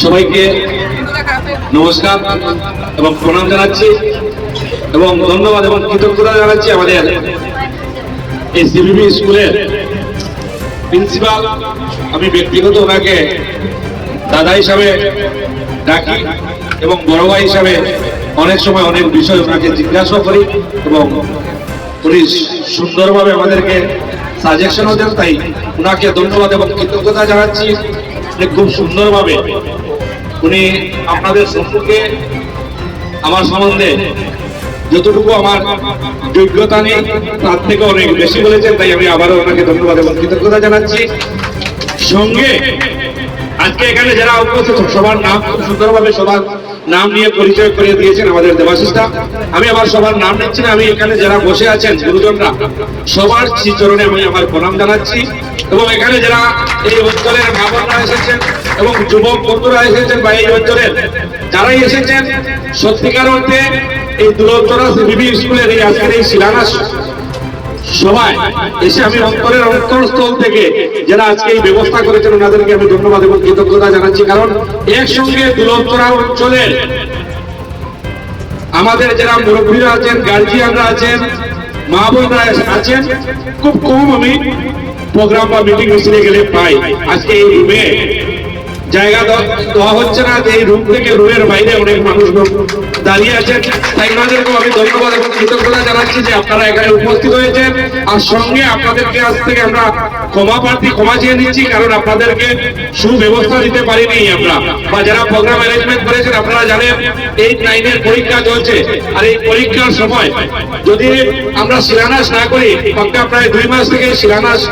সবাইকে নমস্কার এবং প্রণাম জানাচ্ছি এবং ধন্যবাদ এবং কৃতজ্ঞতা জানাচ্ছি আমাদের এই সিবিবি স্কুলের প্রিন্সিপাল। আমি ব্যক্তিগত ওনাকে দাদা হিসাবে ডাকি এবং বড় ভাই হিসাবে অনেক সময় অনেক বিষয় ওনাকে জিজ্ঞাসা করি এবং উনি সুন্দরভাবে আমাদেরকে সাজেশনও দেন। তাই ওনাকে ধন্যবাদ এবং কৃতজ্ঞতা জানাচ্ছি। খুব সুন্দরভাবে উনি আপনাদের সম্পর্কে আমার সম্বন্ধে যতটুকু আমার যোগ্যতা নেই তার থেকে অনেক বেশি বলেছেন। তাই আমি আবারও ওনাকে ধন্যবাদ এবং কৃতজ্ঞতা জানাচ্ছি। সঙ্গে আজকে এখানে যারা উপস্থিত সবার নাম খুব সুন্দরভাবে সবার নাম নিয়ে পরিচয় করিয়ে দিয়েছেন আমাদের দেবাশিসটা। আমি আবার সবার নাম নিচ্ছি না। আমি এখানে যারা বসে আছেন গুরুজনরা সবার শ্রীচরণে আমি আমার প্রণাম জানাচ্ছি এবং এখানে যারা এই অঞ্চলের মা বোনরা এসেছেন এবং যুবক বন্ধুরা এসেছেন বা এই অঞ্চলের যারাই এসেছেন সত্যিকার অর্থে এই দুরন্তরা সিবিবি স্কুলের এই আজকের এই শিলান্যাস সবাই এসে আমি অন্তরের অন্তরস্থল থেকে যারা আজকে এই ব্যবস্থা করেছেন ওনাদেরকে আমি ধন্যবাদ এবং কৃতজ্ঞতা জানাচ্ছি। কারণ একসঙ্গে দুরন্তরা অঞ্চলের আমাদের যারা মুরব্বীরা আছেন, গার্জিয়ানরা আছেন, মা বোনরা আছেন, খুব কম আমি প্রোগ্রাম বা মিটিং মিছিলে গেলে পাই। আজকে এই রুমে জায়গা দেওয়া হচ্ছে না, যে এই রুম থেকে রুমের বাইরে অনেক মানুষ দাঁড়িয়ে আছেন। তাই ওনাদেরকেও আমি ধন্যবাদ এবং কৃতজ্ঞতা জানাচ্ছি যে আপনারা এখানে উপস্থিত হয়েছেন। আর সঙ্গে আপনাদেরকে আজ থেকে আমরা ক্ষমা চেয়ে নিচ্ছি, কারণ আপনাদেরকে সুব্যবস্থা দিতে পারিনি আমরা, বা যারা প্রোগ্রাম অ্যারেঞ্জমেন্ট করেছেন আপনারা জানেন 8-9 পরীক্ষা চলছে। আর এই পরীক্ষার সময় যদি আমরা শিলান্যাস না করি, প্রায় 2 মাস থেকে শিলান্যাস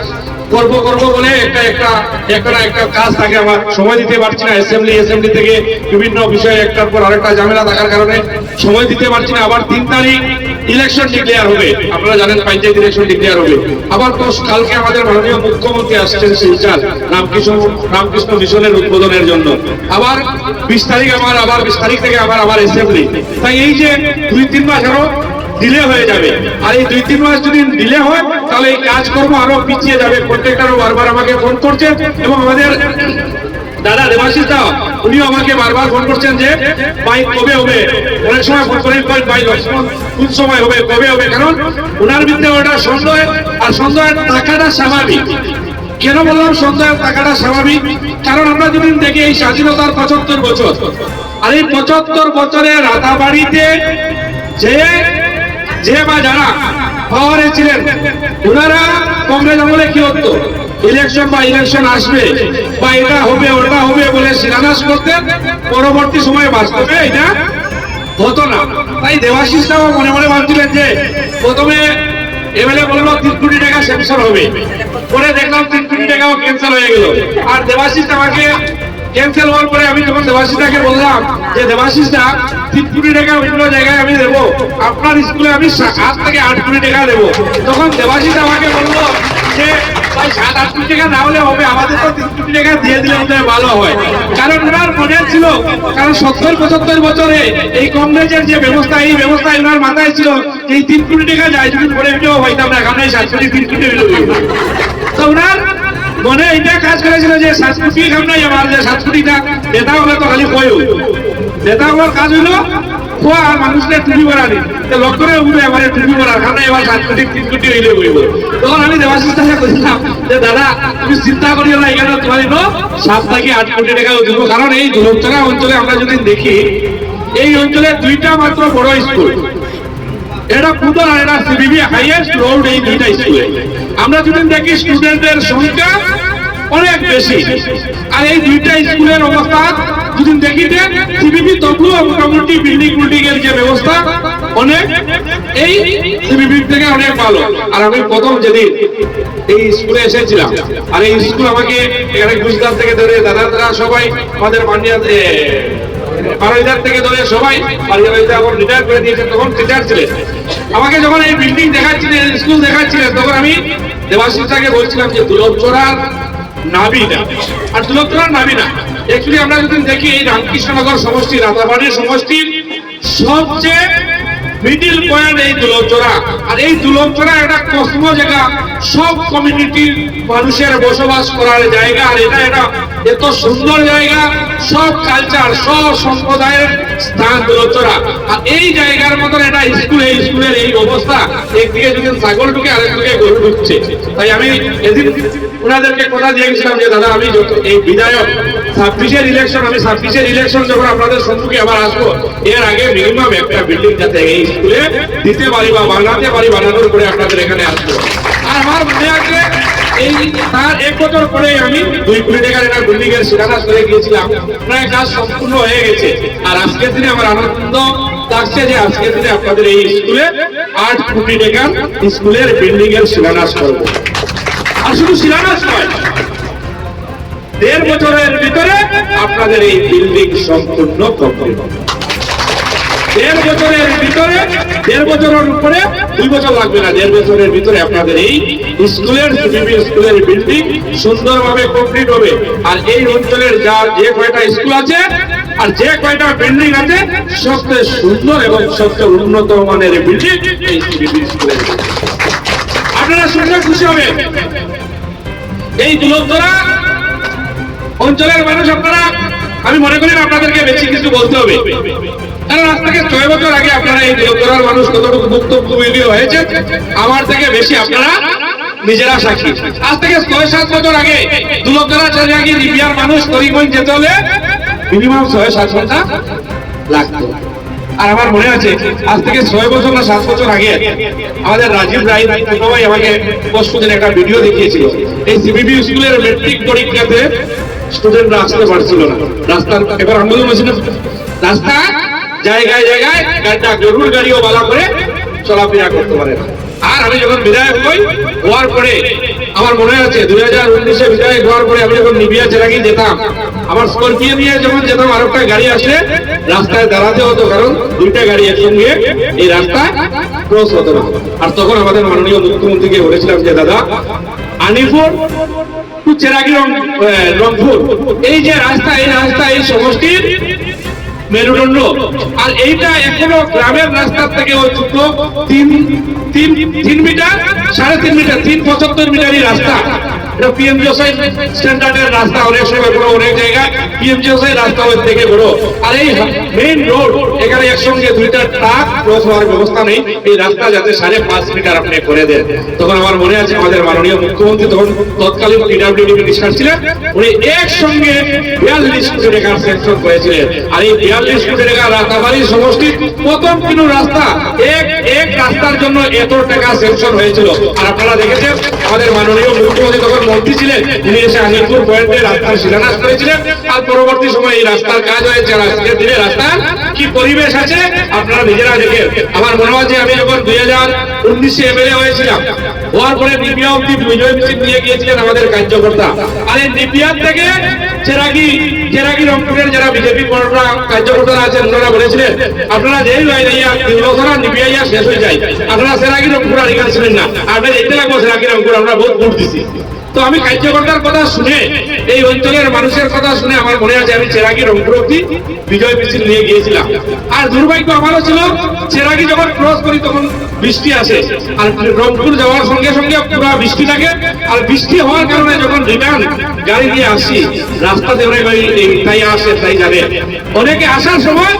করবো বলে একটা কাজ থাকে, আমার সময় দিতে পারছি না। অ্যাসেম্বলি থেকে বিভিন্ন বিষয়ে একটার পর আরেকটা ঝামেলা থাকার কারণে সময় দিতে পারছি না। আবার 3 তারিখ ইলেকশন ডিক্লেয়ার হবে, আপনারা জানেন পঞ্চায়েত ইলেকশন ডিক্লেয়ার হবে। আবার তো কালকে আমাদের মাননীয় মুখ্যমন্ত্রী আসছেন শিলচর রামকৃষ্ণ মিশনের উদ্বোধনের জন্য। আবার 20 তারিখ আবার 20 তারিখ থেকে আবার অ্যাসেম্বলি। তাই এই যে 2-3 মাস আরো ডিলে হয়ে যাবে। আর এই 2-3 মাস যদি ডিলে হয় তাহলে এই কাজকর্ম আরো পিছিয়ে যাবে। প্রত্যেকটারও বারবার আমাকে ফোন করছেন এবং আমাদের দাদা দেবাশিস দা উনিও আমাকে বারবার ফোন করছেন যে ভাই কবে হবে। অনেক সময় ফোন করেন ভাই লক্ষ্মণ কোন সময় হবে, কবে হবে। কারণ ওনার বিরুদ্ধে ওটা সন্দেহ, আর সন্দেহের টাকাটা স্বাভাবিক। কেন বললাম সন্দেহের টাকাটা স্বাভাবিক? কারণ আমরা যদি দেখি এই স্বাধীনতার 75 বছর, আর এই 75 বছরে রাতাবাড়িতে যে বা যারা পাওয়ারে ছিলেন ওনারা কংগ্রেস আমলে কি হতো, ইলেকশন আসবে বা এটা হবে ওটা হবে বলে শিলান্যাস করতেন, পরবর্তী সময়ে বাস্তবে এটা হতো না। তাই দেবাশিসরাও মনে মনে ভাবছিলেন যে প্রথমে এমএলএ বললো 3 কোটি টাকা স্যাংশন হবে, পরে দেখলাম 3 কোটি টাকাও ক্যান্সেল হয়ে গেল। আর দেবাশিস আমাকে ক্যান্সেল হওয়ার পরে আমি যখন দেবাশিসটাকে বললাম যে দেবাশিসটা 3 কোটি টাকা অন্য জায়গায় আমি দেবো, আপনার স্কুলে আমি 7 থেকে 8 কোটি টাকা দেবো, তখন দেবাশিস আমাকে বললো যে ভাই 7-8 কোটি টাকা না হলে হবে, আমাদের তো 3 কোটি টাকা দিয়ে দিলে আমাদের ভালো হয়। কারণ ওনার মনে ছিল, কারণ 70-75 বছরে এই কংগ্রেসের যে ব্যবস্থা, এই ব্যবস্থা ওনার মাথায় ছিল এই 3 কোটি টাকা যায় যদি পরে এটাও হইতাম না, এখন 7 কোটি 3 কোটি হইল। তো ওনার মনে এটা কাজ করেছিল যে 7 কোটি নাই আমার, যে 7 কোটিটা নেতা হলে তো খালি কয়ও নেতা হওয়ার কাজ হইলো খোয়া আর মানুষদের টুপি পরানি, লক্ষ্যের উপরে এবারে টুপি পরার কারণে এবার 7 কোটি 3 কোটি হইলে বইব। তখন আমি দেবাশিসটাকে বলছিলাম যে দাদা তুমি চিন্তা করিও না, এখানে তোমার 7 থেকে 8 কোটি টাকা দিব। কারণ এই দুরন্তরা অঞ্চলে আমরা যদি দেখি, এই অঞ্চলে 2টা মাত্র বড় স্কুল, এটা পুদর আর এটা সিবিবি হাইয়েস্ট রোড, এই 2টা স্কুলে আমরা যদি দেখি স্টুডেন্টের সংখ্যা অনেক বেশি। আর এই 2টা স্কুলের অবস্থা যদি দেখি যে সিবিবি তবুও মোটামুটি বিল্ডিং এর যে ব্যবস্থা অনেক এই সিবিবি থেকে অনেক ভালো। আর আমি প্রথম যেদিন এই স্কুলে এসেছিলাম, আর এই স্কুল আমাকে এখানে গুজরাট থেকে ধরে দাদারা সবাই আমাদের বারোইদার থেকে ধরে সবাই এখন রিটায়ার করে দিয়েছেন, তখন টিচার ছিলেন। আমাকে যখন এই বিল্ডিং দেখাচ্ছিলেন, স্কুল দেখাচ্ছিলেন, তখন আমি দেবাশিসটাকে বলছিলাম যে দুরন্তরার নাবি না, আর দুরন্তরার নাবি না। অ্যাকচুয়ালি আমরা যদি দেখি এই রামকৃষ্ণনগর সমষ্টি, রাতাবাড়ির সমষ্টির সবচেয়ে মিডিল পয়েন্ট এই দুলভচড়া। আর এই দুলভচড়া একটা কসমো জায়গা, সব কমিউনিটির মানুষের বসবাস করার জায়গা। আর এটা এত সুন্দর জায়গা, সব কালচার, সব সম্প্রদায়ের স্থান দুলভচড়া। আর এই জায়গার মতন এটা স্কুল, এই স্কুলের এই অবস্থা, একদিকে যদি ছাগল ঢুকে আরেকদিকে গরু ঢুকছে। তাই আমি এদিন ওনাদেরকে কথা দিয়ে গেছিলাম যে দাদা আমি এই বিধায়ক 26-এর ইলেকশন, আমি 26-এর ইলেকশন যখন আপনাদের সম্মুখে আবার আসবো, এর আগে মিনিমাম একটা বিল্ডিং যাতে এই স্কুলে দিতে পারি বা বানাতে পারি, বানানোর পরে আপনাদের এখানে আসবো। আর আমার মনে আছে এই তার 1 বছর পরে আমি 2 কোটি টাকার একটা বিল্ডিং এর শিলান্যাস করে গিয়েছিলাম, প্রায় কাজ সম্পূর্ণ হয়ে গেছে। আর আজকের দিনে আমার আনন্দ লাগছে যে আজকের দিনে আপনাদের এই স্কুলে 8 কোটি টাকার স্কুলের বিল্ডিং এর শিলান্যাস করবো। আর শুধু শিলান্যাস নয়, 1.5 বছরের ভিতরে আপনাদের এই বিল্ডিং সম্পূর্ণ কমপ্লিট হবে। 1.5 বছরের ভিতরে, 1.5 বছরের উপরে 2 বছর লাগবে না, 1.5 বছরের ভিতরে আপনাদের এই স্কুলের স্কুলের বিল্ডিং সুন্দরভাবে কমপ্লিট হবে। আর এই অঞ্চলের যে কয়টা স্কুল আছে আর যে কয়টা বিল্ডিং আছে, সবচেয়ে সুন্দর এবং সবচেয়ে উন্নত মানের বিল্ডিং এই স্কুলের। আপনারা শুনলে খুশি হবে। এই দুলভচড়া অঞ্চলের মানুষ আপনারা, আমি মনে করি আপনাদেরকে বেশি কিছু বলতে হবে, কারণ আজ থেকে 6 বছর আগে আপনারা এই দুলভচড়ার মানুষ কতটুকু ভুক্তভোগী হয়েছে আমার থেকে বেশি আপনারা নিজেরা সাক্ষী। আজ থেকে 6-7 বছর আগে দুলভচড়া চেরাগি লিবিয়ার মানুষ করিমগঞ্জ যেতে হলে মিনিমাম 6-7 ঘন্টা লাগতো। আর আমার মনে আছে আজ থেকে 6 বছর না 7 বছর আগে আমাদের রাজীব রায় সবাই আমাকে পরশুদিন একটা ভিডিও দেখিয়েছিল। এই সিবিবি স্কুলের মেট্রিক পরীক্ষাতে স্টুডেন্টরা আসতে পারছিল না, রাস্তার এবার আন্দোলন হয়েছিল, রাস্তা জায়গায় জায়গায় গাড়িটা গরুর গাড়িও বালা করে চলাফেরা করতে পারে না। আর আমি যখন বিধায়ক হওয়ার পরে আমার মনে আছে 2019-এ বিধায়ক হওয়ার পরে আমি যখন নিবিয়া চেরাগি যেতাম, আমার স্করপিও নিয়ে যখন যেতাম, আর একটা গাড়ি আসলে রাস্তায় দাঁড়াতে হতো, কারণ 2টা গাড়ি একসঙ্গে এই রাস্তায় ক্রস হতো না। আর তখন আমাদের মাননীয় মুখ্যমন্ত্রীকে বলেছিলাম যে দাদা আনিপুর টু চেরাগি রংপুর এই যে রাস্তা, এই রাস্তা এই সমষ্টির মেরুদণ্ড। আর এইটা এখনো গ্রামের রাস্তার থেকে ওই ছোট 3 মিটার 3.5 মিটার 375 মিটারই রাস্তা। এটা পিএমজিওসাই স্ট্যান্ডার্ডের রাস্তা, অনেক সময় বড়, অনেক জায়গায় পিএমজিওসাই রাস্তা ওর থেকে বড়। আর এই মেইন রোড, এখানে একসঙ্গে 2টা ট্রাক ক্রস হওয়ার ব্যবস্থা নেই। এই রাস্তা যাতে 5.5 মিটার আপনি করে দেন। তখন আমার মনে আছে আমাদের মাননীয় মুখ্যমন্ত্রী তখন তৎকালীন পিডব্লিউডি মিনিস্টার ছিলেন, উনি একসঙ্গে 42 কোটি টাকার স্যাংশন করেছিলেন। আর এই 42 কোটি টাকা রাতাবাড়ি সমষ্টির প্রথম কোনো রাস্তা, এক রাস্তার জন্য এত টাকা স্যাংশন হয়েছিল। আর আপনারা দেখেছেন আমাদের মাননীয় মুখ্যমন্ত্রী তখন মন্ত্রী ছিলেন, তিনি এসে আনিপুর পয়েন্টে রাস্তার শিলান্যাস করেছিলেন। আর পরবর্তী সময় এই রাস্তার কাজ হয়েছে। আজকের দিনে রাস্তার কি পরিবেশ আছে আপনারা নিজেরা দেখেন। আমার মনে হয় যে আমি যখন 2019-এ এমএলএ হয়েছিলাম, হওয়ার পরে নিবিয়া অব্দি বিজয় মিছিল নিয়ে গিয়েছিলেন আমাদের কার্যকর্তা। আর এই নিবিয়ার থেকে চেরাগি রংপুরের যারা বিজেপি কার্যকর্তারা আছেন, ওনারা বলেছিলেন আপনারা যেই দুলভচড়া নিবিয়া শেষ হয়ে যায়, আপনারা চেরাগি রংপুর আর এখানে ছিলেন না, আপনারা যেতে লাগবো চেরাগি রংপুর, আমরা বহুত ভোট দিচ্ছি। তো আমি কার্যকর্তার কথা শুনে, এই অঞ্চলের মানুষের কথা শুনে আমার মনে আছে আমি চেরাগি রংপুর অব্দি বিজয় মিছিল নিয়ে গিয়েছিলাম। আর দুর্ভাগ্য আমারও ছিল, চেরাগি যখন ক্রস করি তখন বৃষ্টি আসে, আর রংপুর যাওয়ার সঙ্গে সঙ্গে পুরো বৃষ্টি থাকে। আর বৃষ্টি হওয়ার কারণে যখন রিটার্ন গাড়ি নিয়ে আসি, রাস্তাতে অনেক তাই আসে তাই জানে, অনেকে আসার সময়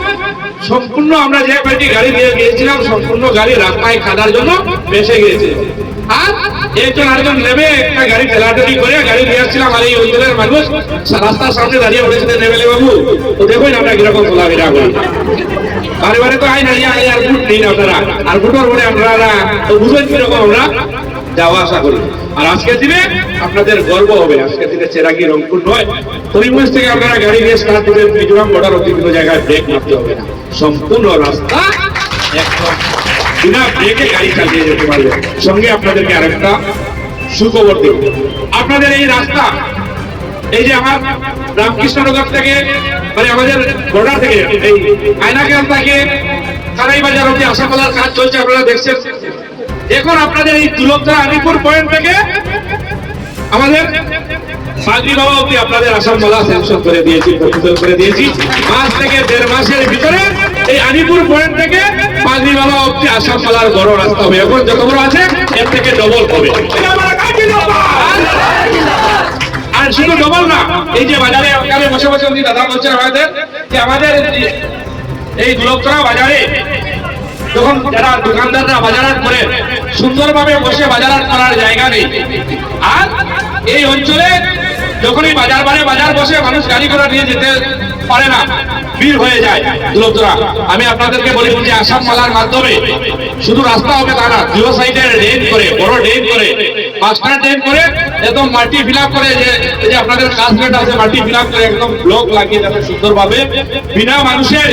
সম্পূর্ণ আমরা যে কয়েকটি গাড়ি নিয়ে গিয়েছিলাম, সম্পূর্ণ গাড়ি রাস্তায় খাদার জন্য বেসে গিয়েছে। আর একজন আরেকজন নেমে একটা গাড়ি ঠেলাঠেলি করে গাড়ি নিয়ে আসছিলাম। আর এই অঞ্চলের মানুষ রাস্তার সামনে দাঁড়িয়ে বলেছিলেন এমএলএ বাবু, তো দেখুন আমরা কিরকম চলাফেরা করি, বারে তো আই না আর ভোট নেই আপনারা, আর ভোটের পরে আপনারা বুঝবেন কিরকম আমরা যাওয়া আসা করি। আর আজকের দিনে আপনাদের গর্ব হবে, আজকের দিনে চেরাগি রংপুর নয়, করিমগঞ্জ থেকে আপনারা গাড়ি নিয়ে স্টার্ট দিবেন, মিজোরাম বর্ডার অব্দি কোনো জায়গায় ব্রেক মারতে হবে না, সম্পূর্ণ রাস্তা একদম বিনা ব্রেকে গাড়ি চালিয়ে যেতে পারবে। সঙ্গে আপনাদেরকে আরেকটা সুখবর দেব, আপনাদের এই রাস্তা, এই যে আমার রামকৃষ্ণনগর থেকে মানে আমাদের বর্ডার থেকে এই আয়নাকাল থেকে কানাইবাজার অব্দি আশা করার কাজ চলছে, আপনারা দেখছেন। এখন আপনাদের এই দুলভচড়া আনিপুর পয়েন্ট থেকে আমাদের পাগড়ি বাবা অব্দি আপনাদের আসাম মালা স্যাংশন করে দিয়েছি, প্রপোজাল করে দিয়েছি। মাস থেকে 1.5 মাসের ভিতরে এই আনিপুর পয়েন্ট থেকে পাগড়ি বাবা অব্দি আসাম মালার বড় রাস্তা হবে। এখন যত বড় আছে এর থেকে ডবল হবে। আর শুধু ডবল না, এই যে বাজারে আকারে বসে বসে উনি দাদা বলছেন আমাদের যে আমাদের এই দুলকতলা বাজারে যখন যারা দোকানদাররা বাজারহাট করেন সুন্দরভাবে বসে বাজারহাট করার জায়গা নেই। আর এই অঞ্চলে যখনই বাজার বসে মানুষ গাড়ি ঘোড়া নিয়ে যেতে পারে না, ভিড় হয়ে যায় দুলকতলা। আমি আপনাদেরকে বলি যে আসাম মালার মাধ্যমে শুধু রাস্তা হবে তা না, দুই সাইডে ড্রেন করে, বড় ড্রেন করে, 5টা ড্রেন করে একদম মাটি ফিল আপ করে, যে আপনাদের কাজগেট আছে মাটি ফিল আপ করে একদম ব্লক লাগিয়ে যাতে সুন্দরভাবে বিনা মানুষের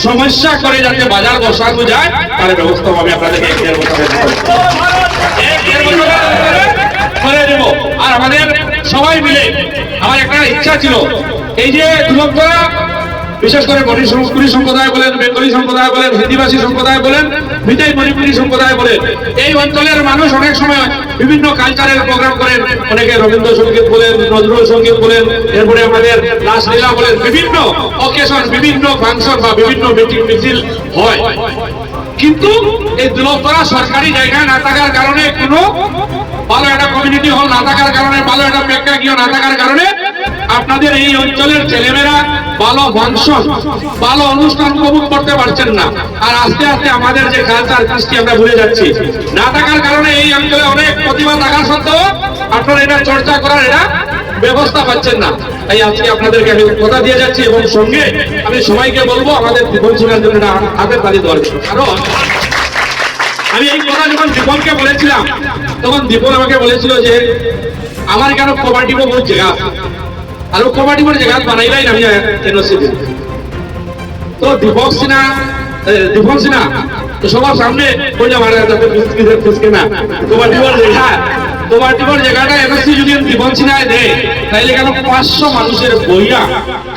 সমস্যা করে যাতে বাজার বসানো যায় তার ব্যবস্থা হবে আপনাদেরকে করে দেব। আর আমাদের সবাই মিলে আমার একটা ইচ্ছা ছিল, এই যে দুলকতলা বিশেষ করে মণিপুরী সম্প্রদায় বলেন, বেঙ্গলি সম্প্রদায় বলেন, হিন্দিভাষী সম্প্রদায় বলেন, বিদায় মণিপুরী সম্প্রদায় বলেন, এই অঞ্চলের মানুষ অনেক সময় বিভিন্ন কালচারের প্রোগ্রাম করেন। অনেকে রবীন্দ্রসঙ্গীত বলেন, নজরুল সঙ্গীত বলেন, এরপরে আমাদের রাসলীলা বলেন, বিভিন্ন অকেশন, বিভিন্ন ফাংশন বা বিভিন্ন মিটিং মিছিল হয়। কিন্তু এই দুলকতলা সরকারি জায়গায় না থাকার কারণে, কোনো ভালো একটা কমিউনিটি হল না থাকার কারণে, ভালো একটা প্রেক্ষাগৃহ না থাকার কারণে আপনাদের এই অঞ্চলের ছেলেমেয়েরা ভালো ফাংশন, ভালো অনুষ্ঠান উপভোগ করতে পারছেন না। আর আস্তে আস্তে আমাদের যে কালচার কৃষ্টি আমরা ভুলে যাচ্ছি। না থাকার কারণে এই অঞ্চলে অনেক প্রতিভা থাকার সত্ত্বেও আপনারা এটা চর্চা করার এটা ব্যবস্থা পাচ্ছেন না। তাই আজকে আপনাদেরকে আমি কথা দিয়ে যাচ্ছি এবং সঙ্গে আমি সবাইকে বলবো আমাদের দীপন সিংহের জন্য এটা হাতের তালি দেওয়ার জন্য। কারণ আমি এই কথা যখন দীপনকে বলেছিলাম তখন দীপন আমাকে বলেছিল যে আমার কেন কবাডি বহুত জায়গা আর কবাডি বড় জায়গা বানাইলাই আমি এনওসি দিই। তো দীপন সিনহা তো সবার সামনে কইলা মারা যাতে ফিসকে না কবাডি বড় জায়গাটা এনওসি যদি দীপন সিনহায় দেয় তাইলে কেন 500 মানুষের বইয়া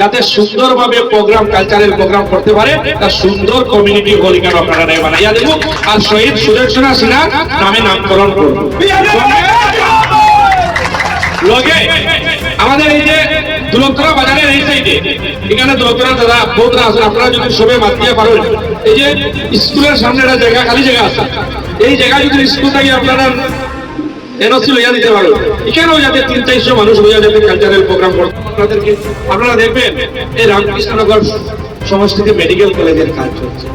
যাতে সুন্দরভাবে প্রোগ্রাম, কালচারাল প্রোগ্রাম করতে পারে তার সুন্দর কমিউনিটি হল কেন আপনারা বানাইয়া দেব। আর শহীদ সুদর্শনা সিনহার নামে নামকরণ করব। লগে আমাদের এই যে দুলকতলা বাজারের এই সাইডে, এখানে দুলকতলা দাদা বহুতরা আছেন, আপনারা যদি সবে মাতিয়ে পারেন, এই যে স্কুলের সামনে একটা জায়গা, খালি জায়গা আছে, এই জায়গায় যদি স্কুল থেকে আপনারা এনওসি লইয়া দিতে পারেন, এখানেও যাতে 300-400 মানুষ হইয়া যাতে কালচারাল প্রোগ্রাম করতে আপনাদেরকে। আপনারা দেখবেন এই রামকৃষ্ণনগর সমষ্টিতে মেডিকেল কলেজের কাজ চলছে।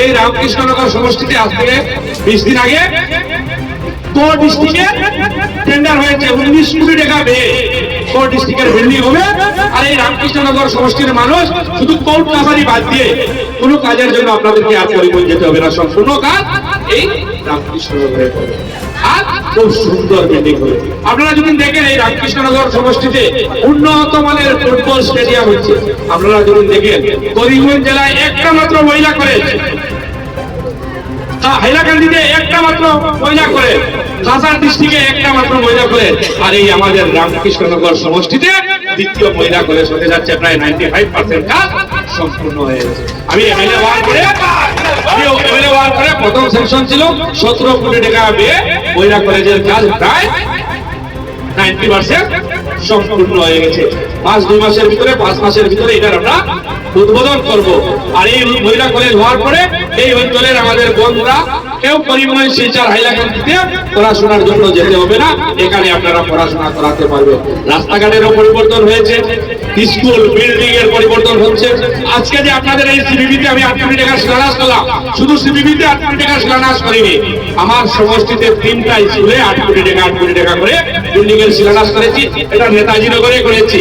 এই রামকৃষ্ণনগর সমষ্টিতে আজ থেকে 20 দিন আগে কোর ডিস্ট্রিক্টে টেন্ডার হয়েছে 19 কোটি টাকা ব্যয়ে কোর ডিস্ট্রিক্টের বিল্ডিং হবে। আর এই রামকৃষ্ণনগর সমষ্টির মানুষ শুধু কোর্ট কাছারি বাদ দিয়ে কোনো কাজের জন্য আপনাদেরকে আর পরিবহন যেতে হবে না, সম্পূর্ণ কাজ এই রামকৃষ্ণনগরে হবে। আর খুব সুন্দর বিল্ডিং হবে। আপনারা যদি দেখেন এই রামকৃষ্ণনগর সমষ্টিতে উন্নত মানের ফুটবল স্টেডিয়াম হচ্ছে। আপনারা যদি দেখেন করিমগঞ্জ জেলায় একটা মাত্র মহিলা কলেজ, হাইলাকান্দিতে একটা মাত্র মহিলা করে, কাছাড় ডিস্ট্রিক্টে একটা মাত্র মহিলা করে, আর এই আমাদের রামকৃষ্ণনগর সমষ্টিতে দ্বিতীয় মহিলা কলেজ হতে যাচ্ছে। প্রায় 95% কাজ সম্পূর্ণ হয়ে গেছে। আমি এমএলএ ওয়ার করে প্রথম সেকশন ছিল 17 কোটি টাকা ব্যয়ে মহিলা কলেজের কাজ প্রায় 90% সম্পূর্ণ হয়ে গেছে। 5 মাসের ভিতরে 5 মাসের ভিতরে এটার আমরা উদ্বোধন করব। আর এই মহিলা কলেজ হওয়ার পরে এই অঞ্চলের আমাদের বন্ধুরা কেউ করিমগঞ্জ, শিলচর, হাইলাকান্দিতে পড়াশোনার জন্য যেতে হবে না, এখানে আপনারা পড়াশোনা করাতে পারবে। রাস্তাঘাটেরও পরিবর্তন হয়েছে, স্কুল বিল্ডিং এর পরিবর্তন হচ্ছে। আজকে যে আপনাদের এই সিবিবিতে আমি 8 কোটি টাকা শিলান্যাস করলাম, শুধু সিবিবিতে 8 কোটি টাকা শিলান্যাস করিনি, আমার সমষ্টিতে 3টা স্কুলে 8 কোটি টাকা করে বিল্ডিং এর শিলান্যাস করেছি। এটা নেতাজি নগরে করেছি।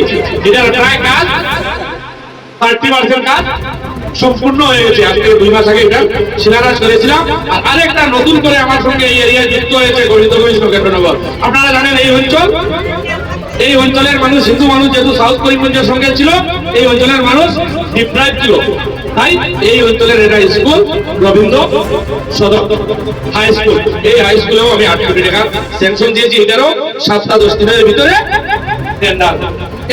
এটার প্রায় কাজ 30% কাজ সম্পূর্ণ হয়ে গেছে। আজকে 2 মাস আগে এটা শিলান্যাস করেছিলাম। আর আরেকটা নতুন করে আমার সঙ্গে এই এরিয়ায় যুক্ত হয়েছে গোবিন্দগঞ্জ নগর। আপনারা জানেন এই অঞ্চলের মানুষ, হিন্দু মানুষ যেহেতু সাউথ করিমগঞ্জের সঙ্গে ছিল, এই অঞ্চলের মানুষ ডিপ্রাইভ ছিল, তাই এই অঞ্চলের এটা স্কুল রবীন্দ্র সদর হাই স্কুল, এই হাই স্কুলেও আমি 8 কোটি টাকা স্যাংশন দিয়েছি। এটারও 7-10 দিনের ভিতরে টেন্ডার।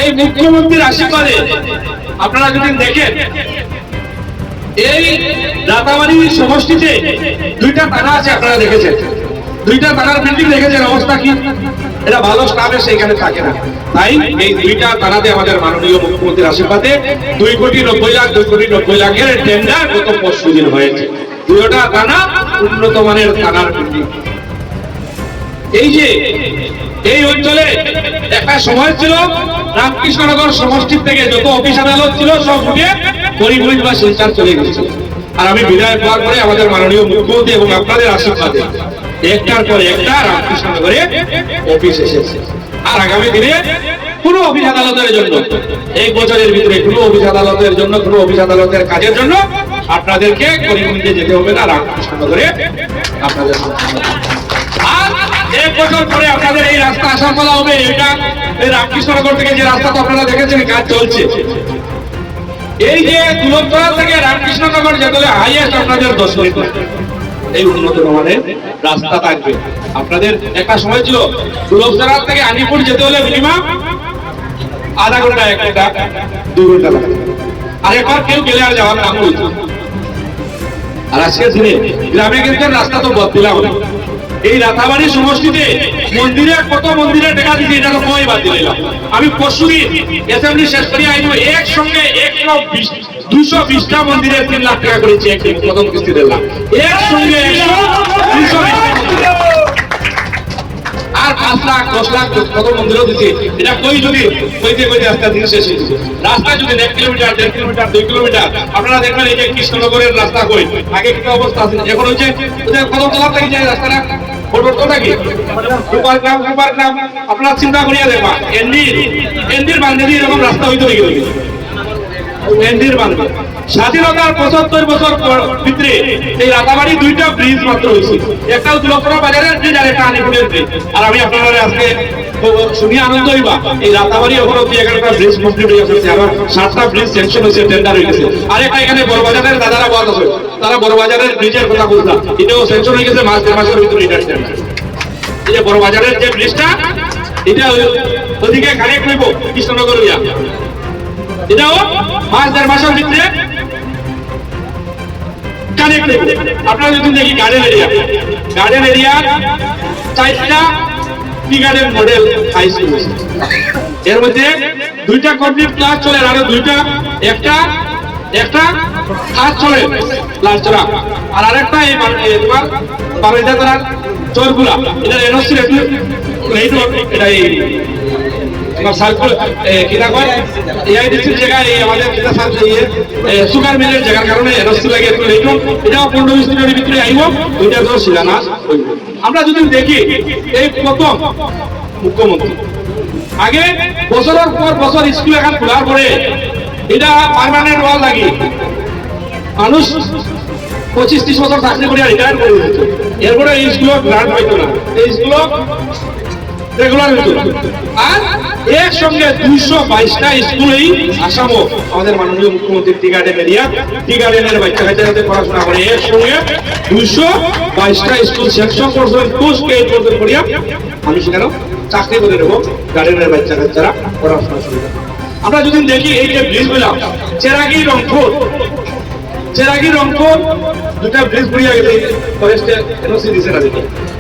এই মুখ্যমন্ত্রীর আশীর্বাদে আপনারা যদি দেখেন এই রাতাবাড়ি সমষ্টিতে 2টা থানা আছে, আপনারা দেখেছেন। দুইটা থানার বিল্ডিং দেখেছেন অবস্থা কি? এটা ভালো স্টাফে সেখানে থাকে না। তাই এই দুইটা থানাতে আমাদের মাননীয় মুখ্যমন্ত্রীর আশীর্বাদে 2,90,00,000 এর টেন্ডার গত পরশু দিন হয়েছে। দুইটা থানা উন্নত মানের থানার বিল্ডিং। এই যে এই অঞ্চলে একটা সময় ছিল রামকৃষ্ণনগর সমষ্টি থেকে যত অফিস আদালত ছিল সব উঠে করিমগঞ্জ বা শিলচর চলে গেছে। আর আমি বিদায় পাওয়ার পরে আমাদের মাননীয় মুখ্যমন্ত্রী এবং আপনাদের আশীর্বাদে একটার পর একটা রামকৃষ্ণনগরে অফিস এসেছে। আর আগামী দিনে কোনো অফিস আদালতের জন্য, এক বছরের ভিতরে কোনো অফিস আদালতের জন্য, কোনো অফিস আদালতের কাজের জন্য আপনাদেরকে করিমগঞ্জে যেতে হবে না, রামকৃষ্ণনগরে আপনাদের। আর এক বছর পরে আপনাদের এই রাস্তা আসার বলা হবে। এটা এই রামকৃষ্ণনগর থেকে যে রাস্তাটা আপনারা দেখেছেন কাজ চলছে, এই যে দুলতলা থেকে রামকৃষ্ণনগর যেতে হাইয়েস্ট আপনাদের 10 মিনিট এই উন্নত মানের রাস্তা থাকবে। আপনাদের একটা সময় ছিল দুলতলা থেকে আনিপুর যেতে হলে মিনিমাম আধা ঘন্টা, 1 ঘন্টা, 2 ঘন্টা লাগে। আর একবার কেউ গেলে আর যাওয়ার নাম হইত। আর আজকের দিনে গ্রামে কিন্তু রাস্তা তো বদলাম। এই রাতাবাড়ি সমষ্টিতে মন্দিরে কত মন্দিরে টাকা দিতে, এটা তো কই বাদ দিলাম। আমি পরশুদিন অ্যাসেম্বলি শেষ করি আইব একসঙ্গে 220টা মন্দিরে 3 লাখ টাকা করেছি প্রথম কিস্তি দিলাম একসঙ্গে 220 আর 5 লাখ 10 লাখ কত মন্দিরও দিচ্ছে। এটা কই যদি কইতে কইতে আস্তে দিন শেষ হয়ে যাবে। রাস্তা যদি 1 কিলোমিটার, 1.5 কিলোমিটার, 2 কিলোমিটার আপনারা দেখবেন এই যে কৃষ্ণনগরের রাস্তা কই আগে কি অবস্থা আছে, এখন হচ্ছে কদম তলা থেকে যে রাস্তাটা পরিবর্তনটা কি সুপার গ্রাম আপনারা চিন্তা করিয়া দেখবা এনডির বান্ধবী এরকম রাস্তা হইতে গেল। এনডির বান্ধবী স্বাধীনতার 75 বছর ভিতরে এই রাতাবাড়ি 2টা ব্রিজ মাত্র হয়েছে। একটা দুলতলা বাজারের ব্রিজ আর একটা আনিপুরের ব্রিজ। আর আমি আপনারা আজকে শুনিয়ে আনন্দ হইবা এই রাতাবাড়ি ওখানে 11টা ব্রিজ কমপ্লিট হয়ে গেছে। আবার 7টা ব্রিজ স্যাংশন হয়েছে, টেন্ডার হয়ে গেছে। আর একটা এখানে বড়বাজারের দাদারা বল আছে, তারা বড়বাজারের ব্রিজের কথা বলতাম, এটাও স্যাংশন হয়ে গেছে মাস 1.5 মাসের ভিতরে। এটা এই যে বড়বাজারের যে ব্রিজটা এটা ওদিকে কানেক্ট হইব কৃষ্ণনগর হইয়া, এটাও মাস 1.5 মাসের ভিতরে কানেক্ট হইব। আপনারা যদি দেখি গার্ডেন এরিয়া 4টা টি গার্ডেন মডেল হাই স্কুল, এর মধ্যে 2টা কমপ্লিট ক্লাস চলে, আর 2টা একটা কাজ চলে লালচরা, আর আরেকটা এই তোমার বারোইটা তারা চোরগুলা। এটা এনওসির একটু এটা এই সার্কুল কিনা কয় এআইডিসির জায়গায় আমাদের সুগার মিলের জায়গার কারণে এনওসি লাগে একটু লেট। এটাও 15-20 দিনের ভিতরে আইব, ওইটা তো শিলান্যাস হইব। আমরা যদি দেখি এই প্রথম মুখ্যমন্ত্রী আগে বছরের পর বছর স্কুল এখন খোলার পরে এটা পার্মানেন্ট ওয়াল লাগি মানুষ 25-30 বছর চাকরি করে রিটায়ার করে দিত। এরপরে এই স্কুল গ্রান্ট হইতো না, এই স্কুল রেগুলার হইতো। আর একসঙ্গে 222টা স্কুলেই আসামও আমাদের মাননীয় মুখ্যমন্ত্রী টি গার্ডেনের বাচ্চা কাচ্চাদের পড়াশোনা করে একসঙ্গে 222টা স্কুল সেকশন করছেন, করিয়া আমি সেখানেও চাকরি করে নেবো গার্ডেনের বাচ্চা কাচ্চারা পড়াশোনা শুরু করে। আমরা যদি দেখি এই যে ব্রিজ গুলা চেরাগি রংপুর 2টা ব্রিজ পড়িয়া গেছে ফরেস্টের এনওসি দিছে না।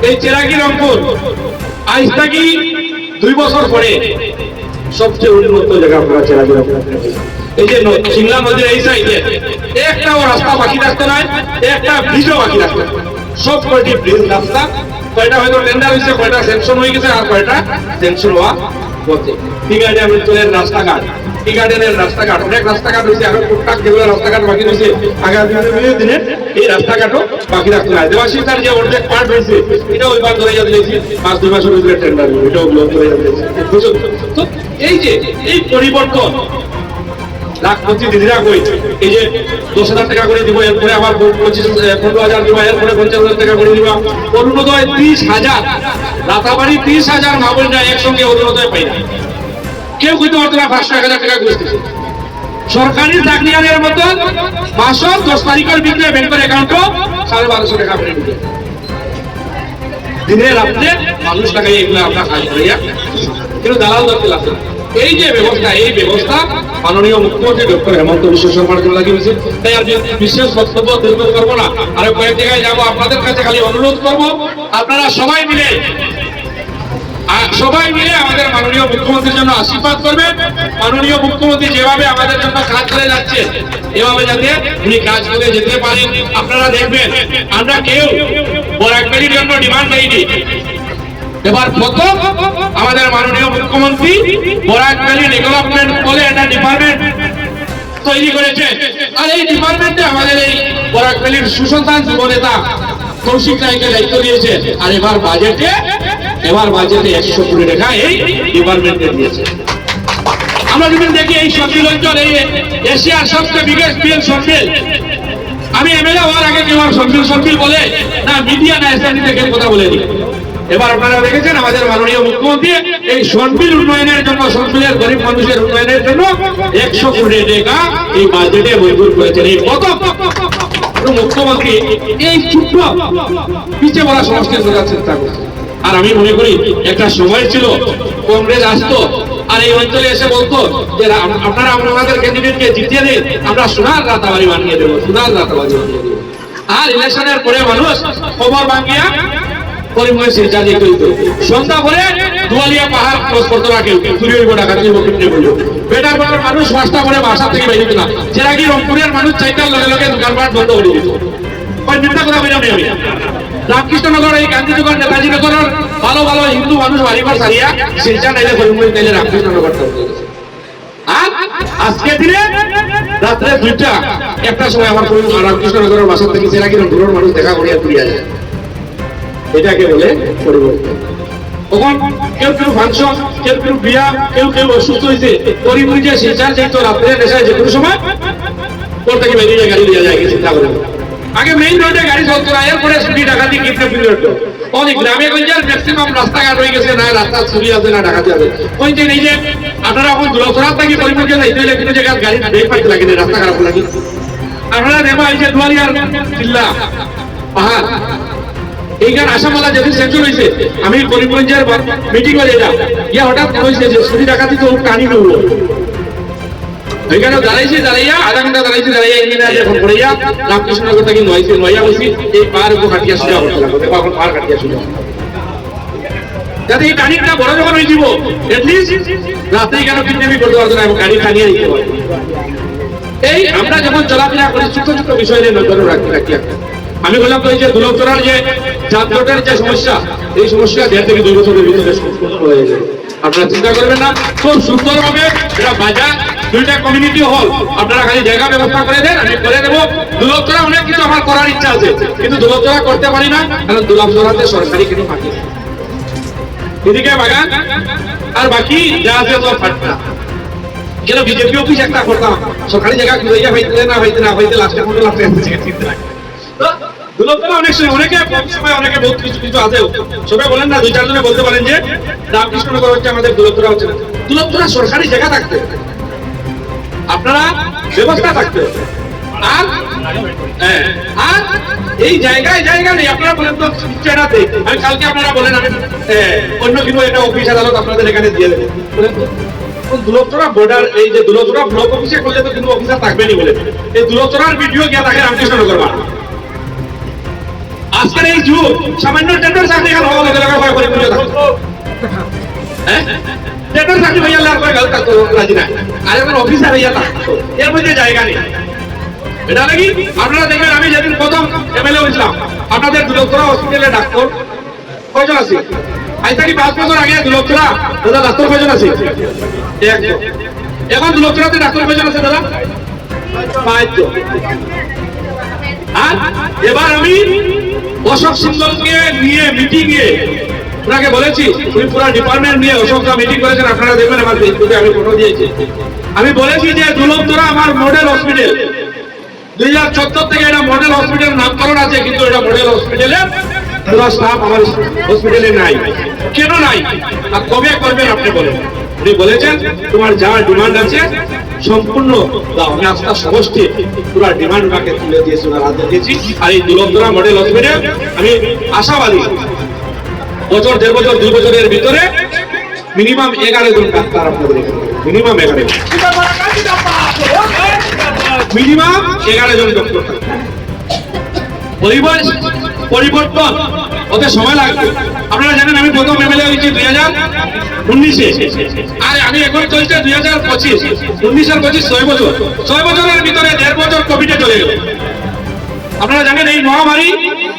এই চেরাগি রংপুর আজ থেকে 2 বছর পরে সবচেয়ে উন্নত জায়গা আপনারা চেরাগি রংপুর। এই যে সিংলা নদীর এই সাইডে একটাও রাস্তা বাকি রাখতে নাই, একটা ব্রিজও বাকি রাখতে নাই। সব কয়টি ব্রিজ রাস্তা, কয়টা হয়তো টেন্ডার হয়েছে, কয়টা স্যাংশন হয়ে গেছে, আর কয়টা স্যাংশন হওয়া পথে। টি গার্ডেন অঞ্চলের রাস্তাঘাট, টি গার্ডেনের রাস্তাঘাট, অনেক রাস্তাঘাট হয়েছে, আরো টুকটাক যেগুলো রাস্তাঘাট বাকি রয়েছে আগামী দিনে এই রাস্তাঘাটও বাকি রাখতে নাই। দেবাশিসার যে অর্ধেক পার্ট হয়েছে এটা ওইবার ধরে যাতে দিয়েছি 5-2 মাসের ভিতরে টেন্ডার, এটাও ব্লক ধরে যাতে দিয়েছি। তো এই যে এই পরিবর্তন লাখপতি দিদিরা কই এই যে 10,000 টাকা করে দিব, এরপরে আবার 15,000 দিব, এরপরে 50,000 টাকা করে দিব। অরুণোদয় 30,000, রাতাবাড়ি 30,000 মা বোনরা একসঙ্গে অরুণোদয় পাই না। কেউ কইতে পারতো না 5,000 টাকা ঘুষতেছে। সরকারি চাকরিয়ানের মতো মাসের 10 তারিখের ভিতরে ব্যাংকের অ্যাকাউন্টও 1250 টাকা করে দিবে। দিনে রাত্রে মানুষ টাকায় এগুলো আমরা কাজ করিয়া কিন্তু দালাল দরকার লাগছে। এই যে ব্যবস্থা, এই ব্যবস্থা মাননীয় মুখ্যমন্ত্রী ডক্টর হেমন্ত বিশ্ব শর্মার জন্য লাগিয়েছে। তাই আমি বিশেষ বক্তব্য দীর্ঘ করবো না, আরো কয়েক জায়গায় যাবো। আপনাদের কাছে খালি অনুরোধ করবো, আপনারা সবাই মিলে আমাদের মাননীয় মুখ্যমন্ত্রীর জন্য আশীর্বাদ করবেন। মাননীয় মুখ্যমন্ত্রী যেভাবে আমাদের জন্য কাজ করে যাচ্ছে, এভাবে যাতে উনি কাজ করে যেতে পারেন। আপনারা দেখবেন আমরা কেউ বরাকবেলির জন্য ডিমান্ড নেইনি। এবার প্রথম আমাদের মাননীয় মুখ্যমন্ত্রী বরাকবেলি ডেভেলপমেন্ট বলে একটা ডিপার্টমেন্ট তৈরি করেছে। আর এই ডিপার্টমেন্টে আমাদের এই বরাকবেলির সুসন্তান যুবনেতা কৌশিক রায়কে দায়িত্ব দিয়েছে। আর এবার বাজেটে 100 কোটি টাকা এই ডিপার্টমেন্টে দিয়েছে। আমরা যদি দেখি এই সবমিল অঞ্চল, এই এশিয়ার সবচেয়ে বিগেস্ট বিল সবমিল, আমি এমএলএ হওয়ার আগে কেউ সবমিল বলে না, মিডিয়া না এসআইডি থেকে কথা বলে দিই। এবার আপনারা দেখেছেন আমাদের মাননীয় মুখ্যমন্ত্রী এই সনবিল উন্নয়নের জন্য, সনবিলের গরিব মানুষের উন্নয়নের জন্য 100 কোটি টাকা এই বাজেটে মঞ্জুর করেছেন। এই প্রথম মুখ্যমন্ত্রী এই ছোট্ট পিছিয়ে পড়া সমস্যার বোঝার চেষ্টা করছে। আর আমি মনে করি একটা সময় ছিল কংগ্রেস আসতো আর এই অঞ্চলে এসে বলতো যে আপনারা আমাদের ক্যান্ডিডেটকে জিতিয়ে দিন, আমরা সোনার রাতাবাড়ি বানিয়ে দেবো, সোনার রাতাবাড়ি বানিয়ে দেবো। আর ইলেকশনের পরে মানুষ খবর ভাঙিয়া করিমগঞ্জ শিলচর যেত, সন্ধ্যা পরে দুয়ালিয়া পাহাড় ক্রস করতো না, কেউ চুরি হইব, ডাকাতি হইব, কিনে বলবো। বেটার বেটার মানুষ 5টা পরে বাসা থেকে বেরিয়ে না, যেটা কি রংপুরের মানুষ 4টার লগে লগে দোকানপাট বন্ধ করে দিত। ওই মিথ্যা কথা বলি আমি। রামকৃষ্ণনগর, এই গান্ধীনগর, নেতাজি নগরের ভালো ভালো হিন্দু মানুষ বাড়িঘর সারিয়া শিলচর নাইলে করিমগঞ্জ নাইলে রামকৃষ্ণনগর। আর আজকে দিনে রাত্রে 2টা 1টার সময় আমার রামকৃষ্ণনগরের বাসা থেকে যেটা কি রংপুরের মানুষ দেখা করিয়া তুলিয়া যায়। এটাকে বলে পরিবর্তন। তখন কেউ ফাংশন, কেউ বিয়া, কেউ অসুস্থ হয়েছে, করিমগঞ্জে শিলচর যাইতো রাত্রে নেশায় যে কোনো সময় কোন থেকে বেরিয়ে গাড়ি দিয়ে যায়, চিন্তা করে। আগে মেইন রোডে গাড়ি চলতো না, এরপরে চুরি ডাকাতি কিডন্যাপ হতো। অনেক গ্রামে গঞ্জের ম্যাক্সিমাম রাস্তাঘাট হয়ে গেছে, না রাস্তা চুরি আছে না ডাকাতি আছে। ওই যে এই যে আপনারা এখন দুলছড়া থেকে করিমগঞ্জে যাইতে হলে কিন্তু জায়গায় গাড়ি ব্রেক পাইতে লাগে, রাস্তা খারাপ লাগে। আপনারা দেখো এই যে দুয়ালিয়ার চিল্লা পাহাড়, এইখানে আসামালা যেদিন সেকশন হয়েছে, আমি করিমগঞ্জের মিটিং হয়ে যেটা ইয়া হঠাৎ হয়েছে যে চুরি ডাকাতি তো টানি নেবো। ওইখানে দাঁড়াইয়া 1/2 ঘন্টা দাঁড়াইয়া ইঞ্জিনিয়ার যখন পড়াইয়া রামকৃষ্ণনগর থেকে নয়া বসি এই পাহাড় উপর কাটিয়া সোজা করতে লাগবে। দেখো এখন পাহাড় কাটিয়া সোজা, যাতে এই টানিটা বড় যখন হয়ে যাব এটলিস্ট রাত্রে কেন কিডন্যাপিং করতে পারতো না এবং গাড়ি টানিয়ে দিতে পারতো। এই আমরা যখন চলাফেরা করি ছোট ছোট বিষয় নিয়ে নজর রাখি। আমি বললাম তো এই যে দুলচড়ার যে যানজটের যে সমস্যা, এই সমস্যা 1.5 থেকে 2 বছরের ভিতরে হয়ে যাবে। আপনারা চিন্তা করবেন না, খুব সুন্দরভাবে এটা বাজার 2টা কমিউনিটি হল আপনারা খালি জায়গা ব্যবস্থা করে দেন, আমি করে দেবো। দুলচড়া অনেক কিছু আমার করার ইচ্ছা আছে, কিন্তু দুলচড়া করতে পারি না, কারণ দুলচড়াতে সরকারি কিছু বাকি, এদিকে বাগান আর বাকি যা আছে তো ফাটনা। কেন বিজেপি অফিস একটা করতাম, সরকারি জায়গা খুঁজে না হইতে লাস্টে চিন্তা লাগে। অনেক সময় অনেকে বহুত কিছু আছে, সবাই বলেন না, 2-4 জনে বলতে পারেন যে রামকৃষ্ণনগর হচ্ছে আমাদের দুলচড়া হচ্ছে না। দুলচড়া সরকারি জায়গা থাকতে, আপনারা ব্যবস্থা থাকতে, আর এই জায়গায় জায়গা নেই। আপনারা বলেন তো চেনাতে, আমি কালকে আপনারা বলেন আমি অন্য কিছু একটা অফিস আদালত আপনাদের এখানে দিয়ে দেবো। দুলচড়া বর্ডার, এই যে দুলচড়া ব্লক অফিসে করলে তো কোনো অফিসার থাকবে না বলে, এই দুলচড়ার ভিডিও গিয়ে থাকে রামকৃষ্ণনগর। আজকের এই যুগ সামান্য টেন্ডার চাকরি হওয়া করে পুজো থাকতো, টেন্ডার চাকরি হইয়া থাকতো রাজি না, আর এখন অফিসার হইয়া থাকতো, এর মধ্যে জায়গা নেই। এটা নাকি আপনারা দেখবেন, আমি যেদিন প্রথম এমএলএ হয়েছিলাম, আপনাদের দুলচড়া হসপিটালে ডাক্তার কয়জন আছে? আজ থেকে 5 বছর আগে দুলচড়া দাদা ডাক্তার কয়জন আছে? এখন দুলচড়াতে ডাক্তার কয়জন আছে দাদা? 5 জন। আর এবার আমি অশোক সিংহলকে নিয়ে মিটিংয়ে ওনাকে বলেছি, উনি পুরো ডিপার্টমেন্ট নিয়ে অশোকরা মিটিং করেছেন, আপনারা দেখবেন আমার ফেসবুকে আমি ফটো দিয়েছি। আমি বলেছি যে দুলচড়া আমার মডেল হসপিটাল, 2014 থেকে এটা মডেল হসপিটাল নামকরণ আছে, কিন্তু এটা মডেল হসপিটালে পুরো স্টাফ আমার হসপিটালে নাই। কেন নাই আর কবে করবেন আপনি বলেন? উনি বলেছেন তোমার যা ডিমান্ড আছে সম্পূর্ণ দাও। আমি আস্থা সমষ্টি পুরো ডিমান্ড ওনাকে তুলে দিয়েছি, ওনার হাতে দিয়েছি। আর এই দুলচড়া মডেল হসপিটাল আমি আশাবাদী 1.5 বছর 2 বছরের ভিতরে মিনিমাম 11 জন ডাক্তার আপনাদের মিনিমাম 11 মিনিমাম 11 জন ডক্টর। পরিবেশ পরিবর্তন ওতে সময় লাগবে। আপনারা জানেন আমি প্রথম এমএলএ হয়েছি 2019-এ, আর আমি এখন চলছে 2025। 19 আর 25 6 বছরের ভিতরে 1.5 বছর কোভিডে চলে গেল। আপনারা জানেন এই মহামারী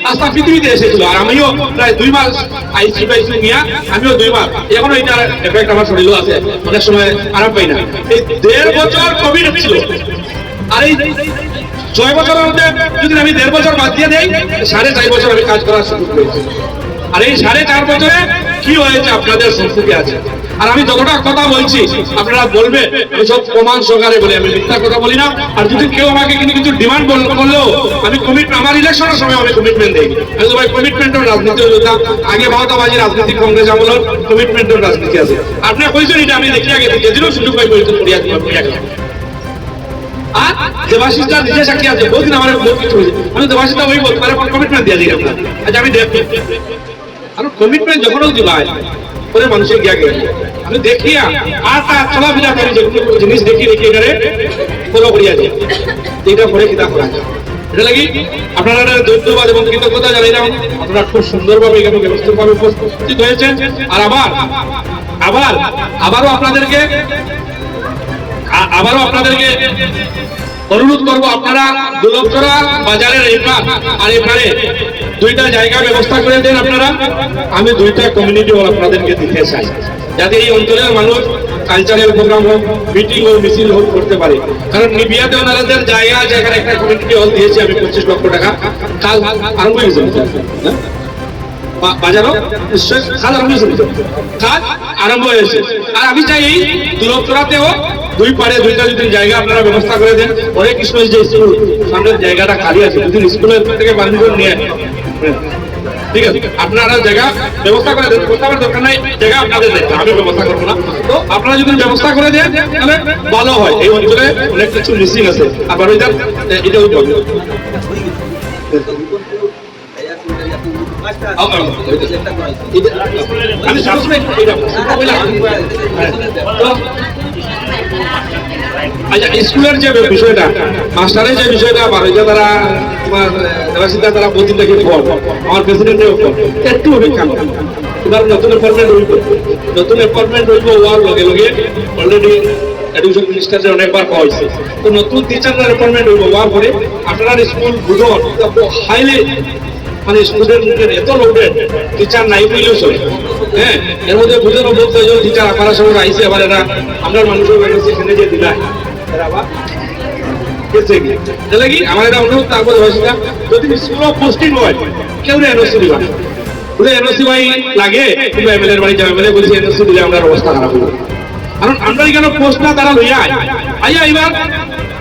আস্থা পৃথিবীতে এসেছিল, আর আমিও প্রায় 2 মাস আইসিইউ নিয়ে আমিও 2 মাস, এখনো এটার এফেক্ট আমার শরীরে আছে, অনেক সময় আরাম পাই না। এই 1.5 বছর কোভিড ছিল, আর এই 6 বছরের মধ্যে যদি আমি 1.5 বছর বাদ দিয়ে দেই, 4.5 বছর আমি কাজ করার সুযোগ পেয়েছি। আর এই 4.5 বছরে কি হয়েছে আপনাদের সংস্কৃতি আছে। আর আমি যতটা কথা বলছি আপনারা বলবে আমি সব প্রমাণ সহকারে বলি, আমি মিথ্যা কথা বলি না। আর যদি কেউ আমাকে কিছু ডিমান্ড করলেও আমি আমার ইলেকশনের সময় আমি কমিটমেন্ট দিই। আমি তো ভাই কমিটমেন্টের রাজনীতি হইতাম আগে, ভাওতাবাজি রাজনীতি, কংগ্রেস আমলের কমিটমেন্টের রাজনীতি আছে। আপনি কইছেন এটা আমি দেখিয়া গেছি, যেদিনও সুযোগ পাই করিয়া গেলাম। আর দেবাশিসটা নিজে সাক্ষী আছে, বহুদিন আমার বহুত কিছু হয়েছে, আমি দেবাশিসটা ওই বলতে পারে কমিটমেন্ট দিয়ে দিই আপনার। আচ্ছা আমি দেখবো, আর কমিটমেন্ট যখনও দিবাই করে মানুষের গিয়া গেল আমি দেখিয়া আর তা চলাফেরা করি, যেগুলো জিনিস দেখি এখানে ফলো করিয়া যায়, এটা করে কিতাব করা যায়। এটা লাগি আপনারা ধন্যবাদ এবং কৃতজ্ঞতা জানাইলাম। আপনারা খুব সুন্দরভাবে এখানে ব্যবস্থিতভাবে উপস্থিত হয়েছেন। আর আবারও আপনাদেরকে অনুরোধ করবো, আপনারা দুলকচড়া বাজারের এপার আর এপারে 2টা জায়গা ব্যবস্থা করে দেন আপনারা। আমি 2টা কমিউনিটি হল আপনাদেরকে দিতে চাই, যাতে এই অঞ্চলের মানুষ কালচারাল প্রোগ্রাম হোক, মিটিং হোক, মিছিল হোক করতে পারে। কারণ নিবিয়াতে ওনাদের জায়গা আছে, এখানে একটা কমিউনিটি হল দিয়েছি আমি 25 লক্ষ টাকা। কাজ আরম্ভ হয়েছে, বাজারও নিশ্চয় কাজ আরম্ভ হয়েছে। আর আমি চাই এই দুলকচড়াতেও 2 পারে 2টা যদি জায়গা আপনারা ব্যবস্থা করে দেন। অনেক স্কুল যে স্কুল সামনের জায়গাটা খালি আছে, যদি স্কুলের থেকে পারমিশন নিয়ে, ঠিক আছে, আপনারা জায়গা ব্যবস্থা করে দেন। প্রস্তাবের দরকার নাই, জায়গা আপনাদের দেখতে, আমি ব্যবস্থা করবো না। তো আপনারা যদি ব্যবস্থা করে দেন তাহলে ভালো হয়। এই অঞ্চলে অনেক কিছু মিসিং আছে। আবার ওই এটা ওই আমি আচ্ছা, স্কুলের যে বিষয়টা, মাস্টারের যে বিষয়টা, তারা তোমার দেবাশিতা তারা প্রতিদিন দেখে ফল, আমার প্রেসিডেন্টের একটু অপেক্ষা করে। এবার নতুন অ্যাপয়েন্টমেন্ট হইব হওয়ার লগে লগে অলরেডি এডুকেশন মিনিস্টারের অনেকবার পাওয়া হয়েছে। তো নতুন টিচারের অ্যাপয়েন্টমেন্ট হইব হওয়ার পরে আপনারা স্কুল বুঝো হাইলি মানে স্টুডেন্টের এত লোডেড, টিচার নাই বললেও চলে। হ্যাঁ, এর মধ্যে বুঝে নেবো কয়জন টিচার আপনারা সবাই আইসে, আবার এরা আমরা মানুষের কাছে সেখানে যে দিলায় এরা আবার গেছে কি কি আমার এটা অনুরোধ থাকবো যদি স্কুল অফ পোস্টিং হয় কেউ এনওসি দিবা, বলে এনওসি ভাই লাগে, কিন্তু এমএলএর বাড়ি যাবে, এমএলএ বলছি এনওসি দিলে আমরা অবস্থা খারাপ হবে। কারণ আমরা এখানে পোস্ট না তারা লইয়া আইয়া এবার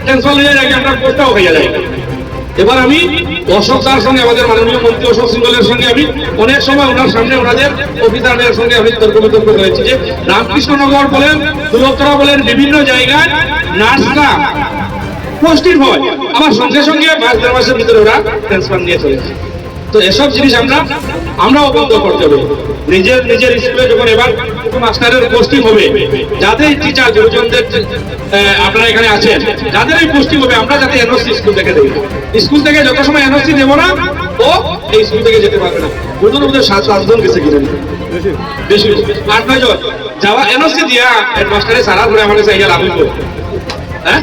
টেনশন লইয়া যায়, আমরা পোস্টটাও খাইয়া যায়। এবার আমি অশোক স্যার সঙ্গে, আমাদের মাননীয় মন্ত্রী অশোক সিংহলের সঙ্গে আমি অনেক সময় ওনার সামনে ওনাদের অফিসারদের সঙ্গে আমি তর্ক বিতর্ক করেছি যে রামকৃষ্ণনগর বলেন, দুলকচড়া বলেন, বিভিন্ন জায়গায় নার্সরা পোস্টিং হয়, আমার সঙ্গে সঙ্গে 5-10 মাসের ভিতরে ওরা ট্রান্সফার নিয়ে চলেছে। তো এসব জিনিস আমরাও বন্ধ করতে হবে। নিজের স্কুলে যখন এবার মাস্টারের পোস্টিং হবে, যাদের টিচার গুরুজনদের আপনারা এখানে আছেন, যাদের এই পোস্টিং হবে, আমরা যাতে এনওসি স্কুল থেকে দেই। স্কুল থেকে যত সময় এনওসি দেবো না, ও এই স্কুল থেকে যেতে পারবে না। বুধুর মধ্যে 7-8 জন গেছে কিনা, বেশি 8-9 জন যাওয়া এনওসি দিয়া হেডমাস্টারে সারা করে আমাদের চাইয়া লাভ হইব। হ্যাঁ,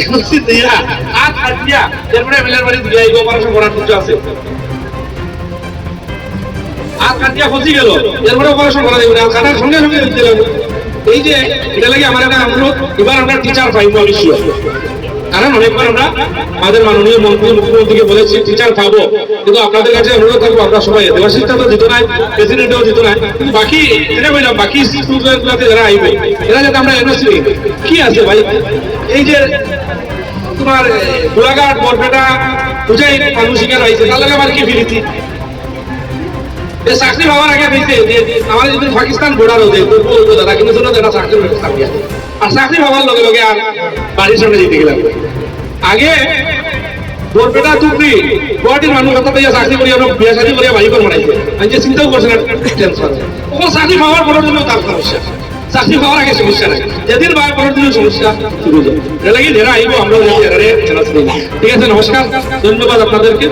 এনওসি দিয়া আর দিয়া এরপরে এমএলএর বাড়ি দিয়া এই অপারেশন করার কিছু আছে, আর কাটিয়া ফসি গেল, এরপরে অপারেশন করা যাবে না, কাটার সঙ্গে সঙ্গে দিতে লাগবে। এই যে এটা লাগে আমার একটা অনুরোধ, এবার আমরা টিচার পাইব নিশ্চয়। কারণ অনেকবার আমরা আমাদের মাননীয় মন্ত্রী মুখ্যমন্ত্রীকে বলেছি টিচার পাবো, কিন্তু আপনাদের কাছে অনুরোধ থাকবো আমরা সবাই, দেবাশিসটা তো দিত নাই, প্রেসিডেন্টও দিত নাই, কিন্তু বাকি এটা বললাম বাকি স্কুলগুলোতে যারা আইবে এরা যাতে আমরা এনওসি কি আছে ভাই, এই যে তোমার গোলাঘাট বরপেটা বুঝাই মানুষ শিকার হয়েছে, তার লাগে আমার কি ফিরিতি চাকরি পাওয়ার আগে পেয়েছে যে আমাদের যদি পাকিস্তান বর্ডার হতে দাদা, কিন্তু তারা চাকরির ব্যবস্থা দিয়ে, আর চাকরি পাওয়ার লগে লগে আর বাড়ির সামনে যেতে গেলাম। আগে বরপেটা টুকরি গুয়াহাটির মানুষ কথা চাকরি করিয়া বিয়া শাদী করিয়া বাড়ি করে বানাইছে, আমি যে চিন্তাও করছে না টেনশন, ওখানে চাকরি পাওয়ার পরের জন্য তার সমস্যা। চাকরি পাওয়ার আগে সমস্যা নাই, যেদিন বার করার জন্য সমস্যা শুরু যায়। এর লাগি যারা আইব আমরা ঠিক আছে, নমস্কার, ধন্যবাদ আপনাদেরকে।